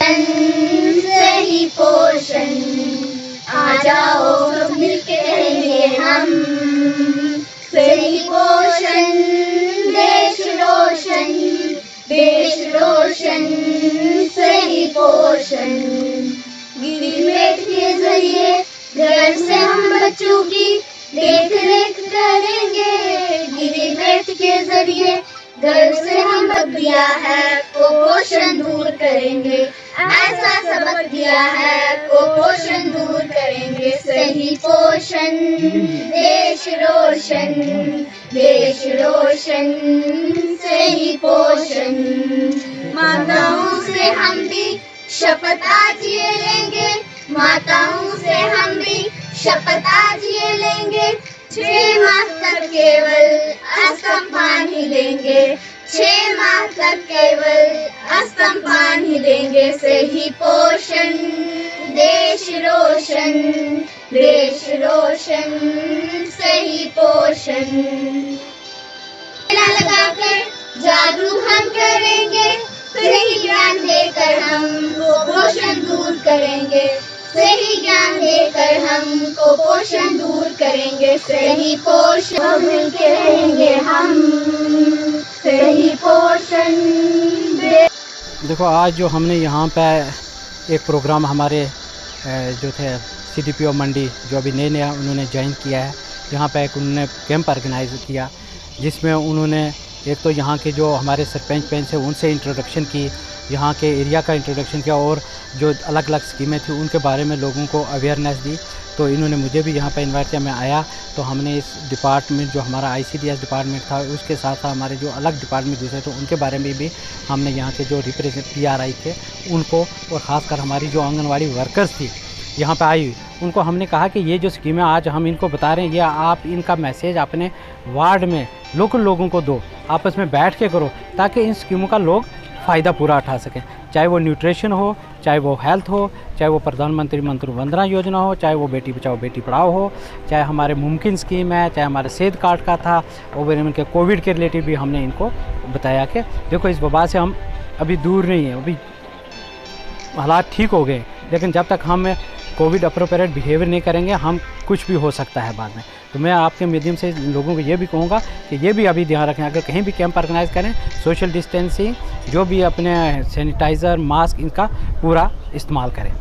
सही पोषण, आ जाओ सब मिलके रहेंगे हम। सही पोषण, देश रोशन, देश रोशन, सही पोषण। गिरमेट के जरिए घर से हम बच्चों की देख रेख करेंगे। गिरमेट के जरिए घर से हम दिया है कुपोषण दूर करेंगे। ऐसा सबक दिया है कुपोषण दूर करेंगे। सही पोषण, देश रोशन, देश रोशन, सही पोषण। माताओं से हम भी शपथ आज ये लेंगे, माताओं से हम भी शपथ आज ये लेंगे। 6 माह तक केवल स्तनपान ही देंगे, 6 माह तक केवल स्तनपान ही देंगे। सही पोषण, देश रोशन, देश रोशन, सही पोषण। मेला लगाकर जागरूक हम करेंगे, सही ज्ञान देकर हम कुपोषण दूर करेंगे। सही ज्ञान देकर हम कुपोषण दूर करेंगे। सही पोषण मिलके रहेंगे हम। सही पोषण। देखो आज जो हमने यहाँ पे एक प्रोग्राम हमारे जो थे CDPO मंडी जो अभी नए नया उन्होंने ज्वाइन किया है, यहाँ पे एक उन्होंने कैंप ऑर्गेनाइज किया जिसमें उन्होंने एक तो यहाँ के जो हमारे सरपंच है उनसे इंट्रोडक्शन की, यहाँ के एरिया का इंट्रोडक्शन किया और जो अलग अलग स्कीमें थी उनके बारे में लोगों को अवेयरनेस दी। तो इन्होंने मुझे भी यहाँ पे इनवाइट किया, मैं आया तो हमने इस डिपार्टमेंट जो हमारा ICDS डिपार्टमेंट था उसके साथ साथ हमारे जो अलग डिपार्टमेंट दूसरे थे उनके बारे में भी हमने यहाँ के जो रिप्रेजेंट PRI थे उनको और ख़ासकर हमारी जो आंगनवाड़ी वर्कर्स थी यहाँ पे आई उनको हमने कहा कि ये जो स्कीमें आज हम इनको बता रहे हैं ये आप इनका मैसेज अपने वार्ड में लोकल लोगों को दो, आपस में बैठ के करो ताकि इन स्कीमों का लोग फ़ायदा पूरा उठा सकें। चाहे वो न्यूट्रिशन हो, चाहे वो हेल्थ हो, चाहे वो प्रधानमंत्री मातृ वंदना योजना हो, चाहे वो बेटी बचाओ बेटी पढ़ाओ हो, चाहे हमारे मुमकिन स्कीम है, चाहे हमारे सेहत कार्ड का था और इनके कोविड के रिलेटेड भी हमने इनको बताया कि देखो इस वबा से हम अभी दूर नहीं हैं, अभी हालात ठीक हो गए लेकिन जब तक हम कोविड अप्रोप्रिएट बिहेवियर नहीं करेंगे हम कुछ भी हो सकता है बाद में। तो मैं आपके माध्यम से लोगों को ये भी कहूँगा कि ये भी अभी ध्यान रखें, अगर कहीं भी कैंप ऑर्गेनाइज करें सोशल डिस्टेंसिंग जो भी अपने सैनिटाइज़र मास्क इनका पूरा इस्तेमाल करें।